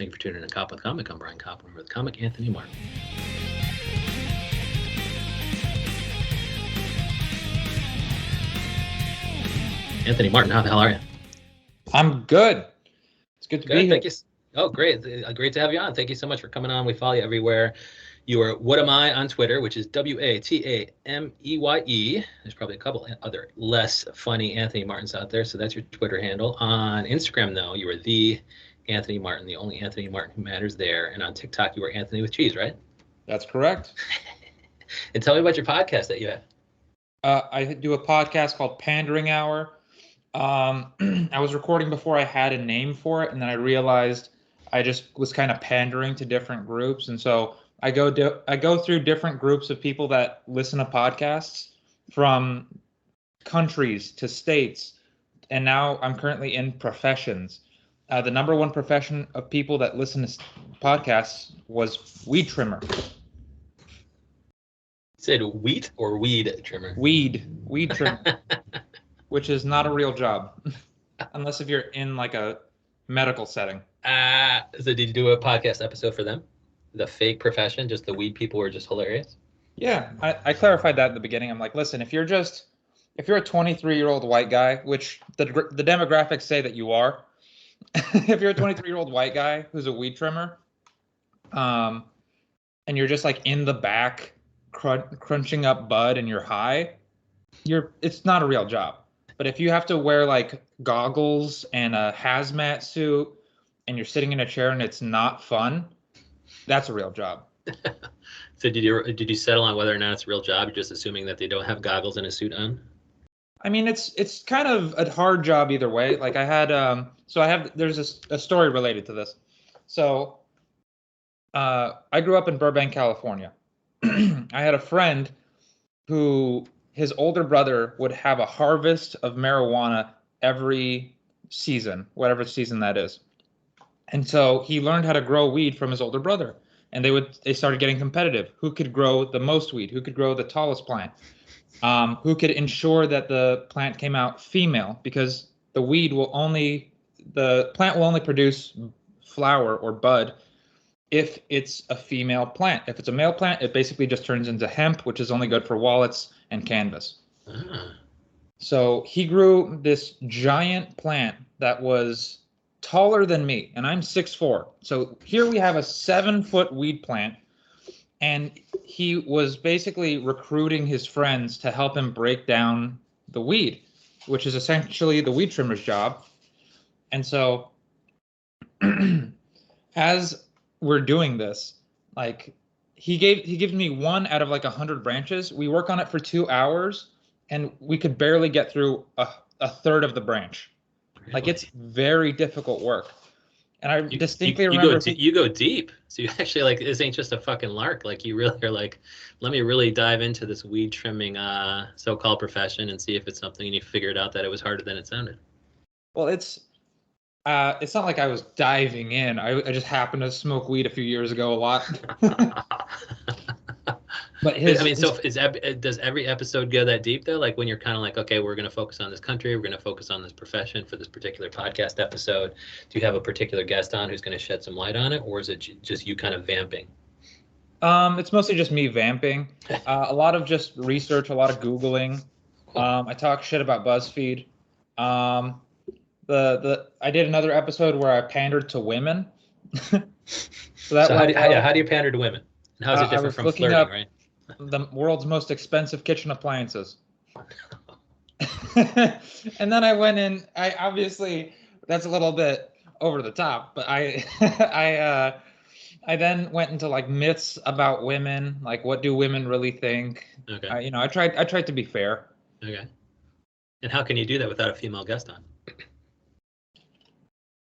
Thank you for tuning in to Cop with Comic. I'm Brian Koppen with comic Anthony Martin. Anthony Martin, how the hell are you? I'm good. It's good to be here. Thank you. Oh, great. Great to have you on. Thank you so much for coming on. We follow you everywhere. You are What Am I on Twitter, which is WATAMEYE. There's probably a couple other less funny Anthony Martins out there, so that's your Twitter handle. On Instagram, though, you are the Anthony Martin, the only Anthony Martin who matters there. And on TikTok, you are Anthony with Cheese, right? That's correct. And tell me about your podcast that you have. I do a podcast called Pandering Hour. I was recording before I had a name for it, and then I realized I just was kind of pandering to different groups, and so I go through different groups of people that listen to podcasts from countries to states, and now I'm currently in professions. The number one profession of people that listen to podcasts was weed trimmer. Said wheat or weed trimmer? Weed trimmer. Which is not a real job, unless if you're in like a medical setting. So did you do a podcast episode for them? The fake profession, just the weed people were just hilarious? Yeah, I clarified that at the beginning. I'm like, listen, if you're a 23-year-old white guy, which the demographics say that you are, if you're a 23-year-old white guy who's a weed trimmer, and you're just like in the back crunching up bud and you're high, it's not a real job. But if you have to wear like goggles and a hazmat suit and you're sitting in a chair and it's not fun, that's a real job. So did you settle on whether or not it's a real job? You're just assuming that they don't have goggles and a suit on? I mean, it's kind of a hard job either way. Like I had there's a story related to this. So I grew up in Burbank, California. I had a friend who his older brother would have a harvest of marijuana every season, whatever season that is. And so he learned how to grow weed from his older brother. And they started getting competitive. Who could grow the most weed? Who could grow the tallest plant? Who could ensure that the plant came out female? Because the plant will only produce flower or bud if it's a female plant. If it's a male plant, it basically just turns into hemp, which is only good for wallets and canvas. So he grew this giant plant that was taller than me, and I'm 6'4". So here we have a 7-foot weed plant, and he was basically recruiting his friends to help him break down the weed, which is essentially the weed trimmer's job. And so as we're doing this, like he gives me one out of like 100 branches. We work on it for 2 hours and we could barely get through a third of the branch. Really? Like it's very difficult work. And I distinctly remember you go deep. So you actually like, this ain't just a fucking lark. Like you really are like, let me really dive into this weed trimming so-called profession and see if it's something, and you figured out that it was harder than it sounded. Well, it's not like I was diving in. I just happened to smoke weed a few years ago a lot. But does every episode go that deep though? Like when you're kind of like, okay, we're going to focus on this country, we're going to focus on this profession for this particular podcast episode. Do you have a particular guest on who's going to shed some light on it, or is it just you kind of vamping? It's mostly just me vamping. A lot of just research, a lot of Googling. Cool. I talk shit about BuzzFeed. I did another episode where I pandered to women. So how do you pander to women? And how is it different from flirting, right? The world's most expensive kitchen appliances. And then I went in. I obviously, that's a little bit over the top, but I then went into like myths about women, like what do women really think? Okay. I tried to be fair. Okay. And how can you do that without a female guest on?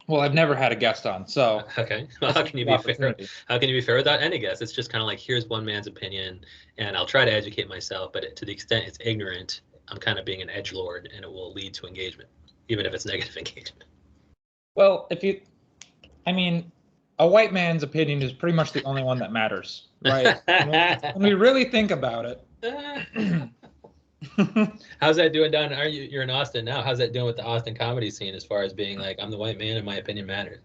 Well, I've never had a guest on, so okay. Well, how can you be fair? How can you be fair without any guest? It's just kind of like, here's one man's opinion, and I'll try to educate myself, but to the extent it's ignorant, I'm kind of being an edgelord, and it will lead to engagement, even if it's negative engagement. Well, a white man's opinion is pretty much the only one that matters, right? When we really think about it. How's that doing down? You're in Austin now? How's that doing with the Austin comedy scene as far as being like, I'm the white man and my opinion matters?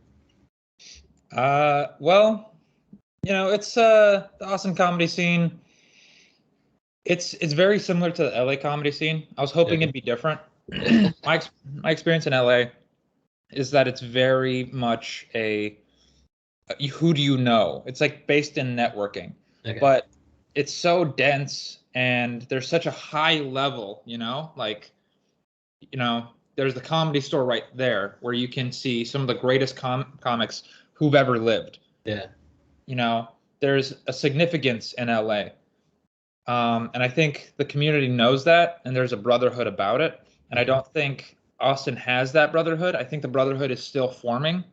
Well, it's the Austin comedy scene. It's very similar to the LA comedy scene. I was hoping it'd be different. My experience in LA is that it's very much a who do you know? It's like based in networking, but it's so dense and there's such a high level, like, there's the Comedy Store right there where you can see some of the greatest comics who've ever lived. Yeah. There's a significance in LA. And I think the community knows that, and there's a brotherhood about it. And I don't think Austin has that brotherhood. I think the brotherhood is still forming,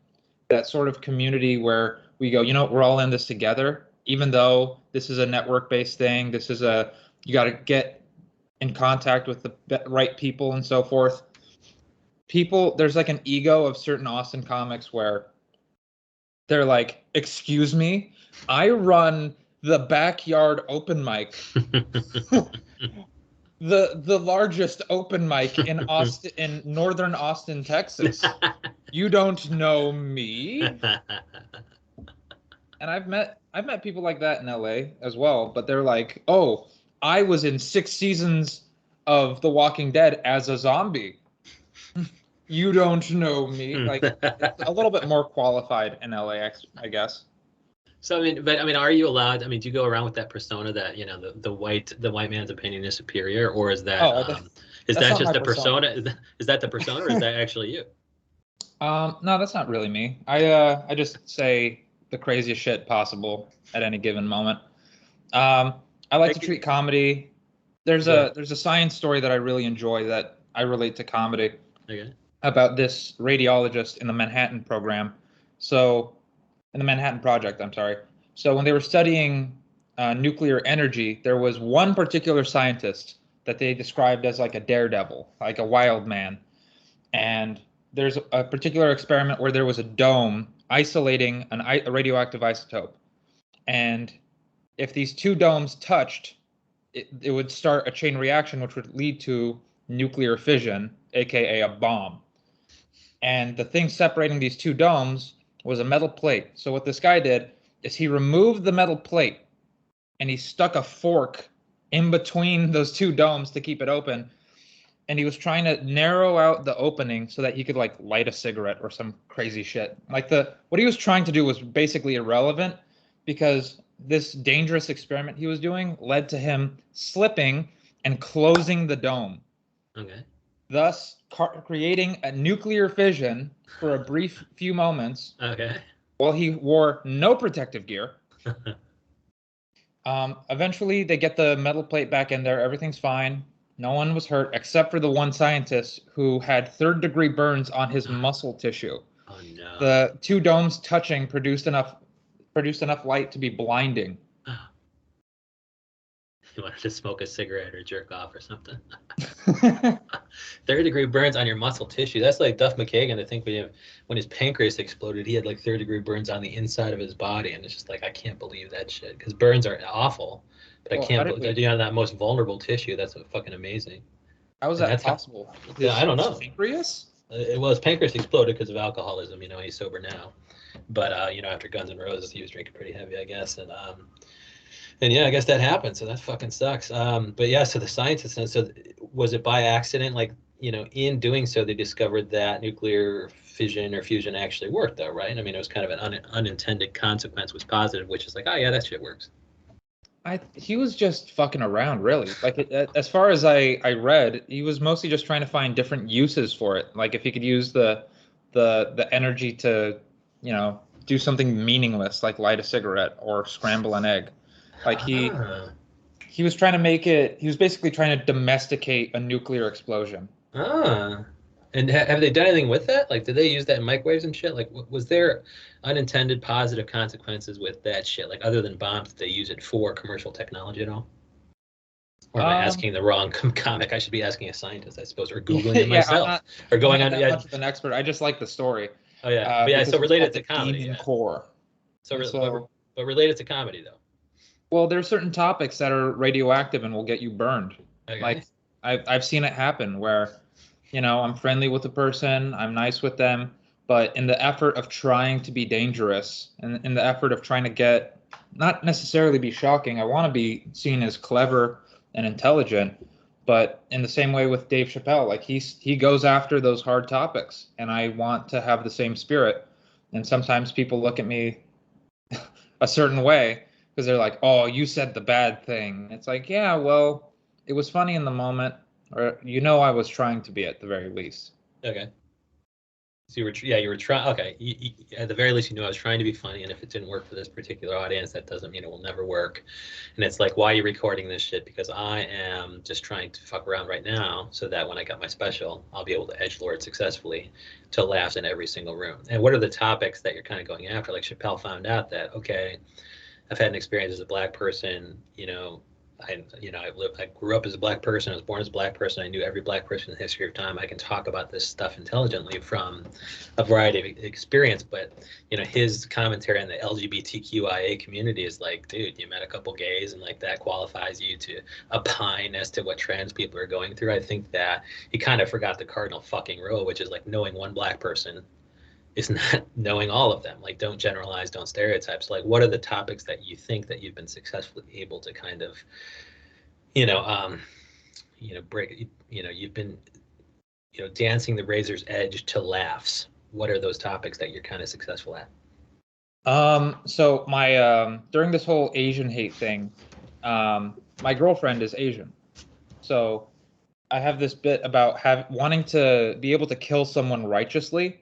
that sort of community where we go, we're all in this together, even though this is a network-based thing. You got to get in contact with the right people and so forth. There's like an ego of certain Austin comics where they're like, excuse me, I run the backyard open mic, the largest open mic in Austin, in northern Austin, Texas. You don't know me. And I've met people like that in LA as well, but they're like, oh, I was in 6 seasons of The Walking Dead as a zombie. You don't know me. Like, it's a little bit more qualified in LA, I guess. So are you allowed? Do you go around with that persona that the white man's opinion is superior, or is that is that just a persona? Is that the persona, or is that actually you? No, that's not really me. I just say the craziest shit possible at any given moment. I like to treat comedy. There's a science story that I really enjoy that I relate to comedy. Okay. About this radiologist in the Manhattan program. In the Manhattan Project, I'm sorry. So when they were studying nuclear energy, there was one particular scientist that they described as like a daredevil, like a wild man. And there's a particular experiment where there was a dome isolating a radioactive isotope. And if these two domes touched, it would start a chain reaction, which would lead to nuclear fission, aka a bomb. And the thing separating these two domes was a metal plate. So what this guy did is he removed the metal plate and he stuck a fork in between those two domes to keep it open. And he was trying to narrow out the opening so that he could like light a cigarette or some crazy shit. Like what he was trying to do was basically irrelevant because this dangerous experiment he was doing led to him slipping and closing the dome. Okay. Thus creating a nuclear fission for a brief few moments. Okay. While he wore no protective gear. Eventually, they get the metal plate back in there. Everything's fine. No one was hurt except for the one scientist who had third-degree burns on his muscle tissue. Oh no! The two domes touching produced enough light to be blinding. You wanted to smoke a cigarette or jerk off or something. Third-degree burns on your muscle tissue. That's like Duff McKagan. I think when his pancreas exploded, he had like third-degree burns on the inside of his body, and it's just like I can't believe that shit because burns are awful, but I can't believe that on that most vulnerable tissue. That's fucking amazing. How is that possible? Yeah, I don't know. Pancreas? His pancreas exploded because of alcoholism. He's sober now, but after Guns N' Roses, he was drinking pretty heavy, I guess, and yeah, I guess that happened. So that fucking sucks. But yeah, so the scientists, so was it by accident? Like, in doing so, they discovered that nuclear fission or fusion actually worked, though, right? It was kind of an unintended consequence was positive, which is like, oh yeah, that shit works. He was just fucking around, really. Like, as far as I read, he was mostly just trying to find different uses for it. Like, if he could use the energy to, do something meaningless, like light a cigarette or scramble an egg. Like he was trying to make it. He was basically trying to domesticate a nuclear explosion. And have they done anything with that? Like, did they use that in microwaves and shit? Like, was there unintended positive consequences with that shit? Like, other than bombs, did they use it for commercial technology at all? Or am I asking the wrong comic? I should be asking a scientist, I suppose, or Googling it myself, or going on. I'm not much of an expert. I just like the story. Oh yeah, but yeah. So related to comedy, Demon Core. But related to comedy though. Well, there are certain topics that are radioactive and will get you burned. Okay. Like I've seen it happen where, I'm friendly with a person, I'm nice with them, but in the effort of trying to be dangerous and in the effort of trying to get, not necessarily be shocking, I want to be seen as clever and intelligent. But in the same way with Dave Chappelle, like he goes after those hard topics, and I want to have the same spirit. And sometimes people look at me a certain way because they're like, "Oh, you said the bad thing." It's like, yeah, well, it was funny in the moment, or I was trying to be at the very least. Okay. So you were trying. Okay, at the very least, you knew I was trying to be funny, and if it didn't work for this particular audience, that doesn't mean it will never work. And it's like, why are you recording this shit? Because I am just trying to fuck around right now, so that when I got my special, I'll be able to edgelord successfully to laughs in every single room. And what are the topics that you're kind of going after? Like Chappelle found out that, okay, I've had an experience as a black person, I grew up as a black person. I was born as a black person. I knew every black person in the history of time. I can talk about this stuff intelligently from a variety of experience. But his commentary on the LGBTQIA community is like, dude, you met a couple gays, and like that qualifies you to opine as to what trans people are going through. I think that he kind of forgot the cardinal fucking rule, which is like knowing one black person is not knowing all of them. Like, don't generalize, don't stereotype. So, like, what are the topics that you think that you've been successfully able to kind of, break, you've been, dancing the razor's edge to laughs. What are those topics that you're kind of successful at? So my during this whole Asian hate thing, my girlfriend is Asian. So I have this bit about wanting to be able to kill someone righteously,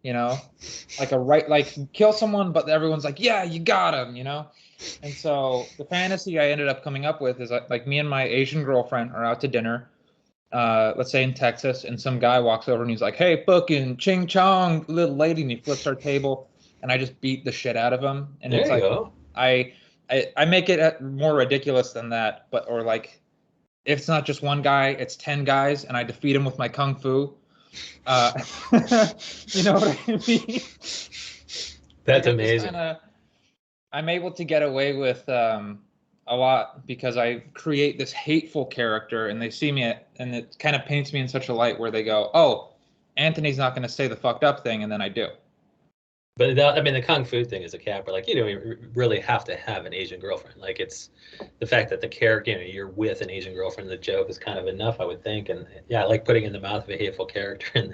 like kill someone, but everyone's like, yeah, you got him, And so the fantasy I ended up coming up with is like me and my Asian girlfriend are out to dinner, let's say in Texas, and some guy walks over and he's like, hey, fucking ching chong, little lady, and he flips our table, and I just beat the shit out of him. And there it's like, go. I make it more ridiculous than that, or like, if it's not just one guy, it's 10 guys, and I defeat him with my kung fu. You know what I mean? That's amazing. I'm able to get away with a lot because I create this hateful character, and they see me, and it kind of paints me in such a light where they go, "Oh, Anthony's not going to say the fucked up thing," and then I do. But the kung fu thing is a cap. But like, you really have to have an Asian girlfriend. Like, it's the fact that the character, you're with an Asian girlfriend, the joke is kind of enough, I would think. And yeah, I like putting in the mouth of a hateful character and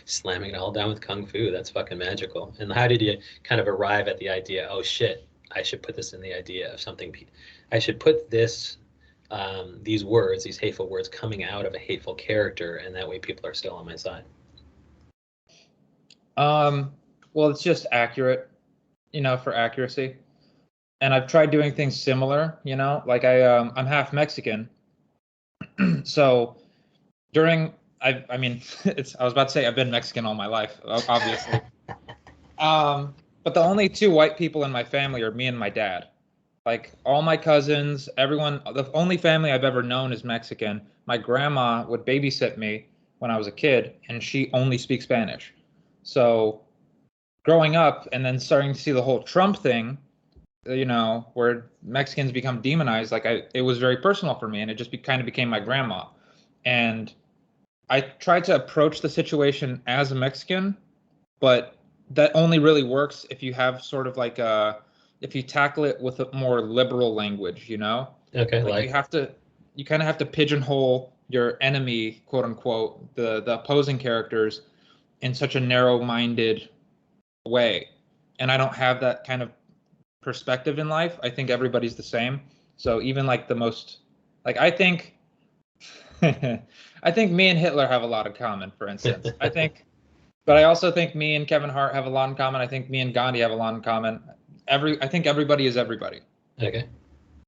slamming it all down with kung fu. That's fucking magical. And how did you kind of arrive at the idea? Oh shit, I should put this in the idea of something. I should put this, these words, these hateful words, coming out of a hateful character, and that way people are still on my side. Well, it's just accurate, for accuracy. And I've tried doing things similar, like I'm half Mexican. So I was about to say I've been Mexican all my life, obviously. But the only two white people in my family are me and my dad. Like all my cousins, everyone, the only family I've ever known is Mexican. My grandma would babysit me when I was a kid, and she only speaks Spanish. So growing up and then starting to see the whole Trump thing, where Mexicans become demonized, it was very personal for me, and it just kind of became my grandma. And I tried to approach the situation as a Mexican, but that only really works if you have sort of like if you tackle it with a more liberal language, Okay, like you kind of have to pigeonhole your enemy, quote unquote, the opposing characters in such a narrow-minded way. And I don't have that kind of perspective in life. I think everybody's the same. So even like the most, like I think me and Hitler have a lot in common, for instance. But I also think me and Kevin Hart have a lot in common. I think me and Gandhi have a lot in common. I think everybody is everybody. Okay.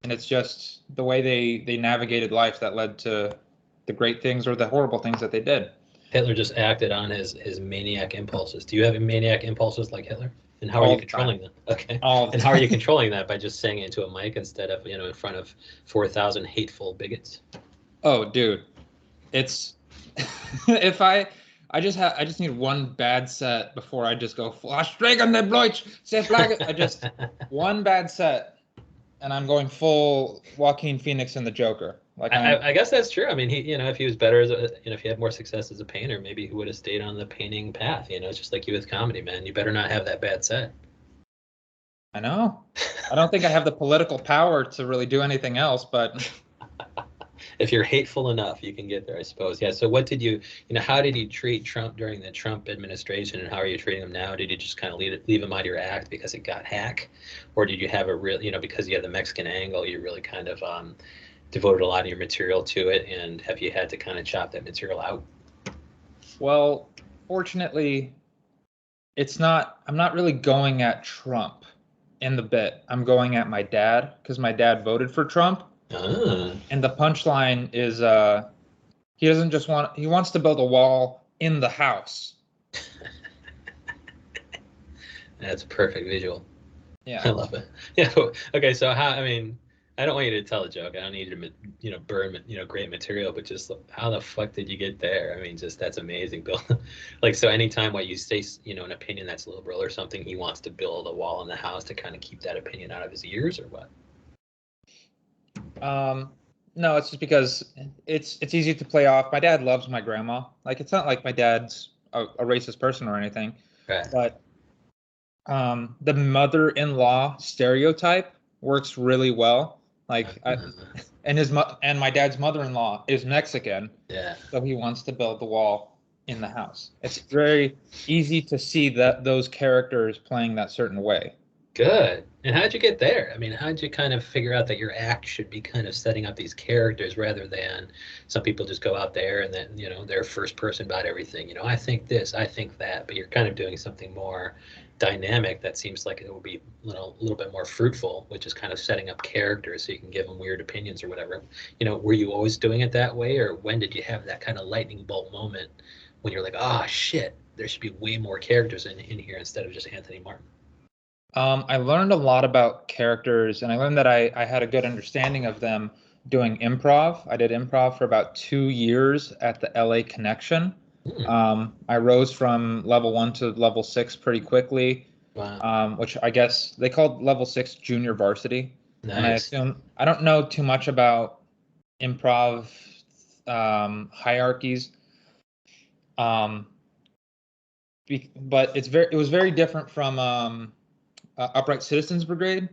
And it's just the way they navigated life that led to the great things or the horrible things that they did. Hitler just acted on his maniac impulses. Do you have maniac impulses like Hitler? And how are you controlling them? Okay. And how are you controlling that? By just saying it into a mic instead of, in front of 4,000 hateful bigots? Oh, dude. It's if I just need one bad set before I just go Flash Dragon the Bleach, say flag. One bad set, and I'm going full Joaquin Phoenix in the Joker. Like I guess that's true. I mean, if he was better as a, if he had more success as a painter, maybe he would have stayed on the painting path. It's just like you with comedy, man. You better not have that bad set. I know. I don't think I have the political power to really do anything else, but if you're hateful enough, you can get there, I suppose. Yeah. So what did how did you treat Trump during the Trump administration, and how are you treating him now? Did you just kind of leave him out of your act because it got hacked, or did you have a real, because you have the Mexican angle, you really kind of devoted a lot of your material to it, and have you had to kind of chop that material out? Well, fortunately, I'm not really going at Trump in the bit. I'm going at my dad because my dad voted for Trump. And the punchline is he wants to build a wall in the house. That's a perfect visual. Yeah. I love it. Yeah. Okay. So I don't want you to tell a joke. I don't need you to, burn, great material, but just how the fuck did you get there? I mean, just that's amazing, Bill. Like, so anytime you say, an opinion that's liberal or something, he wants to build a wall in the house to kind of keep that opinion out of his ears, or what? No, it's just because it's easy to play off. My dad loves my grandma. Like, it's not like my dad's a racist person or anything, right. But the mother-in-law stereotype works really well. Like, and my dad's mother-in-law is Mexican. Yeah. So he wants to build the wall in the house. It's very easy to see that those characters playing that certain way. Good. And how'd you get there? I mean, how'd you kind of figure out that your act should be kind of setting up these characters rather than some people just go out there and then, they're first person about everything. I think this, I think that, but you're kind of doing something more dynamic that seems like it will be a little bit more fruitful, which is kind of setting up characters so you can give them weird opinions or whatever. Were you always doing it that way, or when did you have that kind of lightning bolt moment when you're like, oh shit, there should be way more characters in here instead of just Anthony Martin? I learned a lot about characters, and I learned that I had a good understanding of them doing improv. I did improv for about 2 years at the LA Connection. I rose from level 1 to level 6 pretty quickly. Wow. Which I guess they called level 6 junior varsity. Nice. And I assume I don't know too much about improv hierarchies. But it was very different from Upright Citizens Brigade,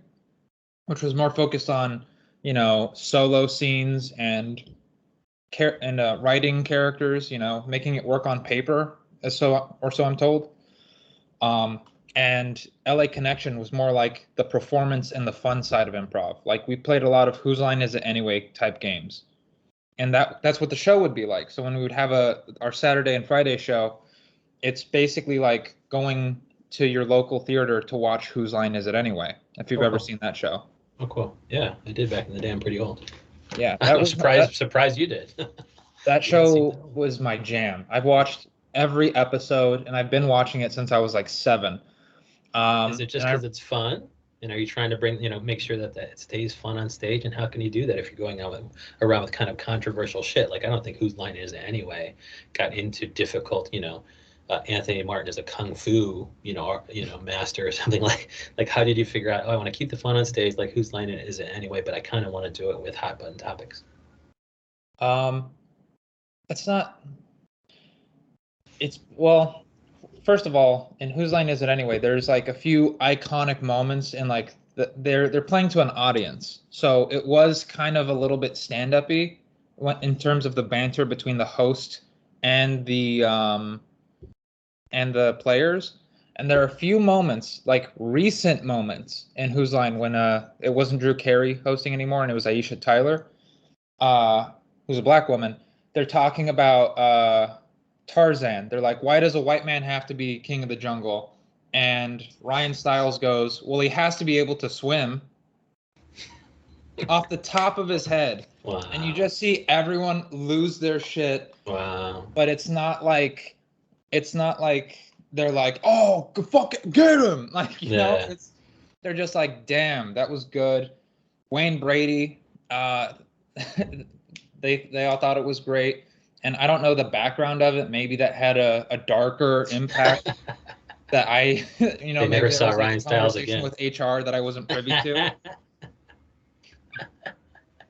which was more focused on solo scenes and writing characters, making it work on paper, so I'm told. And LA Connection was more like the performance and the fun side of improv. Like, we played a lot of Whose Line Is It Anyway type games, and that's what the show would be like. So when we would have our Saturday and Friday show, it's basically like going to your local theater to watch Whose Line Is It Anyway, if you've ever seen that show. Oh, cool. Yeah, I did back in the day. I'm pretty old. Yeah, I was surprised you did. That show was my jam. I've watched every episode, and I've been watching it since I was like 7. Is it just because it's fun? And are you trying to make sure that it stays fun on stage? And how can you do that if you're going around with kind of controversial shit? Like, I don't think Whose Line Is It Anyway got into difficult, Anthony Martin is a kung fu, master or something. Like how did you figure out, I want to keep the fun on stage, like Whose Line Is It Anyway, but I kind of want to do it with hot button topics? Well, first of all, in Whose Line Is It Anyway, there's like a few iconic moments, and like they're playing to an audience. So it was kind of a little bit stand-up-y in terms of the banter between the host and the players. And there are a few moments, like recent moments in Whose Line, when it wasn't Drew Carey hosting anymore, and it was Aisha Tyler, who's a black woman. They're talking about Tarzan. They're like, why does a white man have to be king of the jungle? And Ryan Stiles goes, well, he has to be able to swim, off the top of his head. Wow. And you just see everyone lose their shit. Wow. But it's not like they're like, oh, fuck it, get him. Like, they're just like, damn, that was good. Wayne Brady, they all thought it was great. And I don't know the background of it. Maybe that had a darker impact that they never saw Ryan Stiles again with HR that I wasn't privy to.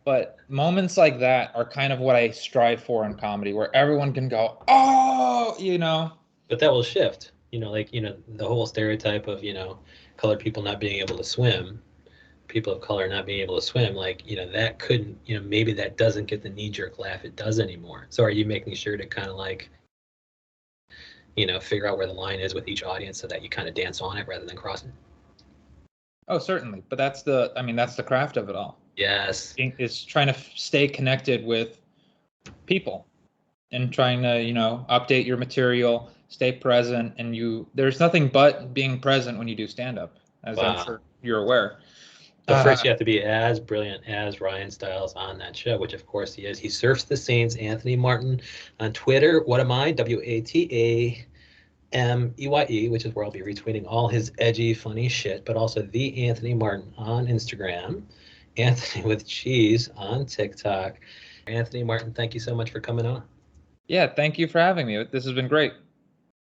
But moments like that are kind of what I strive for in comedy, where everyone can go, oh, But that will shift, like, the whole stereotype of, colored people not being able to swim, people of color not being able to swim, like, that couldn't, maybe that doesn't get the knee-jerk laugh it does anymore. So are you making sure to kind of like, figure out where the line is with each audience so that you kind of dance on it rather than crossing? Oh, certainly. But that's the craft of it all. Yes. It's trying to stay connected with people and trying to, update your material, stay present. And there's nothing but being present when you do stand-up, as I'm sure you're aware. But first, you have to be as brilliant as Ryan Stiles on that show, which of course he is. He surfs the Saints. Anthony Martin on Twitter. What am I? WATAMEYE, which is where I'll be retweeting all his edgy, funny shit. But also the Anthony Martin on Instagram. Anthony with Cheese on TikTok. Anthony Martin, thank you so much for coming on. Yeah, thank you for having me. This has been great.